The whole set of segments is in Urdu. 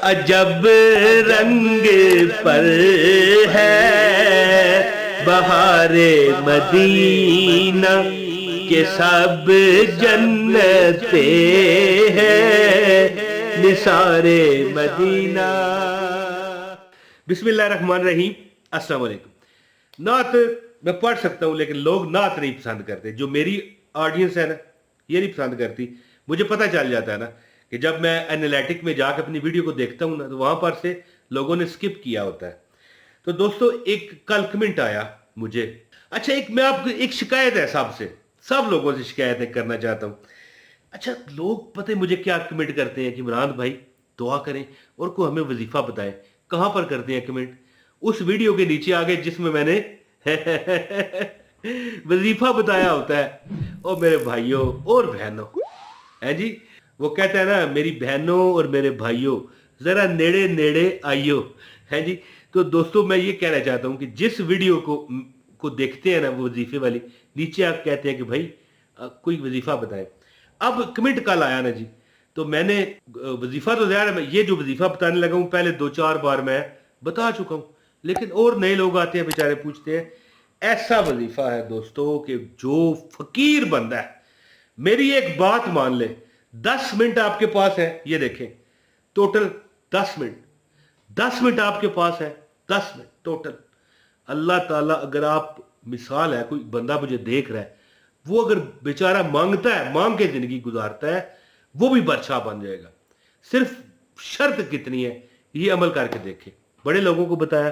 عجب رنگ پر ہے بہار مدینہ کہ سب جنتے ہیں نثار مدینہ۔ بسم اللہ الرحمن الرحیم۔ السلام علیکم۔ نعت میں پڑھ سکتا ہوں لیکن لوگ نعت نہیں پسند کرتے، جو میری آڈینس ہے نا یہ نہیں پسند کرتی۔ مجھے پتہ چل جاتا ہے نا کہ جب میں انالیٹک میں جا کے اپنی ویڈیو کو دیکھتا ہوں نا تو وہاں پر سے لوگوں نے سکپ کیا ہوتا ہے۔ تو دوستو ایک کل کمنٹ آیا مجھے، اچھا میں آپ کو ایک شکایت ہے سب لوگوں سے شکایتیں کرنا چاہتا ہوں۔ اچھا لوگ پتہ مجھے کیا کمنٹ کرتے ہیں کہ عمران بھائی دعا کریں اور کو ہمیں وظیفہ بتائیں۔ کہاں پر کرتے ہیں کمنٹ؟ اس ویڈیو کے نیچے آگے جس میں میں نے وظیفہ بتایا ہوتا ہے۔ اور میرے بھائیوں اور بہنوں جی وہ کہتا ہے نا میری بہنوں اور میرے بھائیوں ذرا نیڑے نیڑے آئیو ہے جی۔ تو دوستو میں یہ کہنا چاہتا ہوں کہ جس ویڈیو کو دیکھتے ہیں نا وہ وظیفے والی، نیچے آپ کہتے ہیں کہ بھائی کوئی وظیفہ بتائے۔ اب کمنٹ کل آیا نا جی، تو میں نے وظیفہ تو ظاہر ہے یہ جو وظیفہ بتانے لگا ہوں پہلے 2-4 بار میں بتا چکا ہوں، لیکن اور نئے لوگ آتے ہیں بیچارے پوچھتے ہیں۔ ایسا وظیفہ ہے دوستو کہ جو فقیر بندہ ہے میری ایک بات مان لے، 10 منٹ آپ کے پاس ہے، یہ دیکھیں ٹوٹل 10 منٹ آپ کے پاس ہے، 10 منٹ ٹوٹل۔ اللہ تعالیٰ اگر آپ مثال ہے کوئی بندہ مجھے دیکھ رہا ہے، وہ اگر بیچارہ مانگتا ہے، مانگ کے زندگی گزارتا ہے، وہ بھی بادشاہ بن جائے گا۔ صرف شرط کتنی ہے یہ عمل کر کے دیکھیں۔ بڑے لوگوں کو بتایا،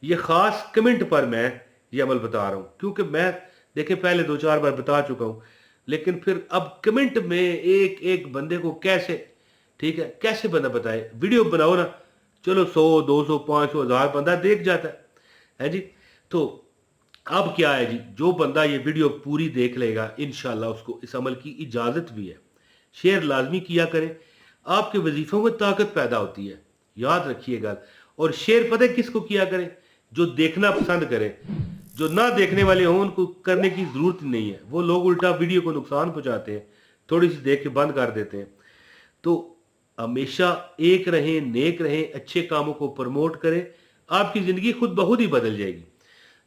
یہ خاص کمنٹ پر میں یہ عمل بتا رہا ہوں کیونکہ میں دیکھیں پہلے 2-4 بار بتا چکا ہوں، لیکن پھر اب کمنٹ میں ایک بندے کو کیسے ٹھیک ہے کیسے بندہ بتائے؟ ویڈیو بناؤ نا، چلو 100 200 500 1000 بندہ دیکھ جاتا ہے جی۔ تو اب کیا ہے جی، جو بندہ یہ ویڈیو پوری دیکھ لے گا انشاءاللہ اس کو اس عمل کی اجازت بھی ہے۔ شیئر لازمی کیا کریں، آپ کے وظیفوں میں طاقت پیدا ہوتی ہے، یاد رکھیے گا۔ اور شیئر پتہ کس کو کیا کریں؟ جو دیکھنا پسند کرے، جو نہ دیکھنے والے ہوں ان کو کرنے کی ضرورت نہیں ہے، وہ لوگ الٹا ویڈیو کو نقصان پہنچاتے ہیں، تھوڑی سی دیکھ کے بند کر دیتے ہیں۔ تو ہمیشہ ایک رہیں، نیک رہیں، اچھے کاموں کو پروموٹ کریں، آپ کی زندگی خود بخود ہی بدل جائے گی۔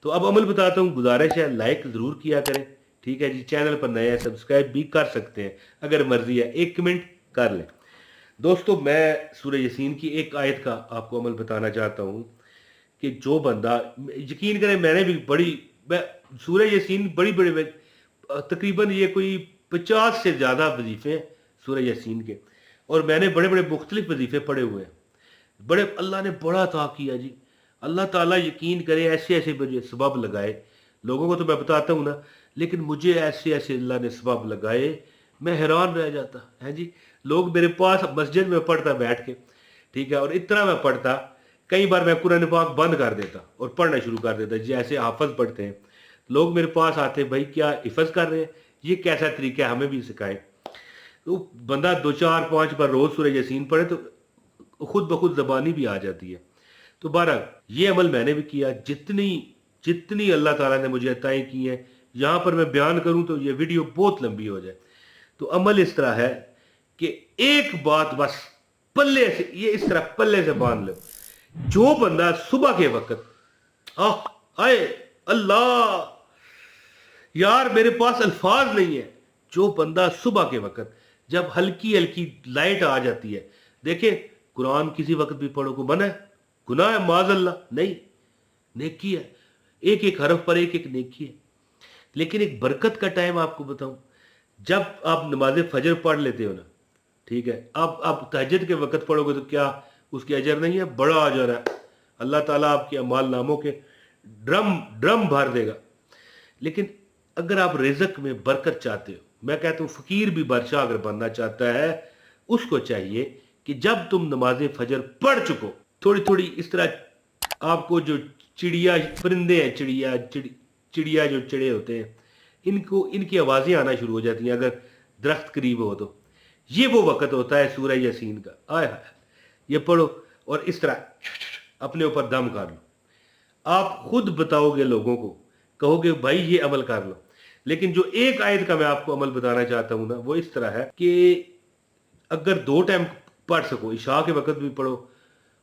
تو اب عمل بتاتا ہوں، گزارش ہے لائک ضرور کیا کریں، ٹھیک ہے جی۔ چینل پر نئے ہیں سبسکرائب بھی کر سکتے ہیں اگر مرضی ہے، ایک کمنٹ کر لیں۔ دوستو میں سورہ یاسین کی ایک آیت کا آپ کو عمل بتانا چاہتا ہوں کہ جو بندہ یقین کریں میں نے بھی سورہ یاسین بڑی تقریباً یہ کوئی 50 سے زیادہ وظیفے ہیں سورہ یاسین کے، اور میں نے بڑے مختلف وظیفے پڑھے ہوئے ہیں۔ اللہ نے بڑا عطا کیا جی۔ اللہ تعالیٰ یقین کرے ایسے مجھے سبب لگائے، لوگوں کو تو میں بتاتا ہوں نا، لیکن مجھے ایسے اللہ نے سبب لگائے، میں حیران رہ جاتا ہے جی۔ لوگ میرے پاس مسجد میں پڑھتا بیٹھ کے، ٹھیک ہے، اور اتنا میں پڑھتا، کئی بار میں قرآن پاک بند کر دیتا اور پڑھنا شروع کر دیتا جیسے حافظ پڑھتے ہیں۔ لوگ میرے پاس آتے، بھائی کیا حفظ کر رہے ہیں؟ یہ کیسا طریقہ ہے، ہمیں بھی سکھائیں۔ تو بندہ 2-4-5 بار روز سورہ یاسین پڑھے تو خود بخود زبانی بھی آ جاتی ہے۔ تو بہرحال یہ عمل میں نے بھی کیا، جتنی اللہ تعالیٰ نے مجھے عطائیں کی ہیں، یہاں پر میں بیان کروں تو یہ ویڈیو بہت لمبی ہو جائے۔ تو عمل اس طرح ہے کہ ایک بات بس پلے سے، یہ اس طرح پلے سے باندھ لو، جو بندہ صبح کے وقت آئے اللہ یار میرے پاس الفاظ نہیں ہے، جو بندہ صبح کے وقت جب ہلکی لائٹ آ جاتی ہے، دیکھیں قرآن کسی وقت بھی پڑھو کو منع ہے، گناہ ہے معاذ اللہ نہیں، نیکی ہے، ایک حرف پر ایک نیکی ہے۔ لیکن ایک برکت کا ٹائم آپ کو بتاؤں، جب آپ نماز فجر پڑھ لیتے ہو نا، ٹھیک ہے، آپ تہجد کے وقت پڑھو گے تو کیا اس کے اجر نہیں ہے؟ بڑا اجر ہے، اللہ تعالیٰ آپ کے اعمال ناموں کے ڈرم بھر دے گا۔ لیکن اگر آپ رزق میں برکت چاہتے ہو، میں کہتا ہوں فقیر بھی بادشاہ اگر بننا چاہتا ہے، اس کو چاہیے کہ جب تم نماز فجر پڑھ چکو، تھوڑی اس طرح آپ کو جو پرندے ہیں، چڑیا جو چڑے ہوتے ہیں، ان کی آوازیں آنا شروع ہو جاتی ہیں اگر درخت قریب ہو تو، یہ وہ وقت ہوتا ہے سورہ یاسین کا۔ آئے یہ پڑھو اور اس طرح اپنے اوپر دم کر لو، آپ خود بتاؤ گے لوگوں کو، کہو گے بھائی یہ عمل کر لو۔ لیکن جو ایک آیت کا میں آپ کو عمل بتانا چاہتا ہوں نا، وہ اس طرح ہے کہ اگر 2 ٹائم پڑھ سکو، عشاء کے وقت بھی پڑھو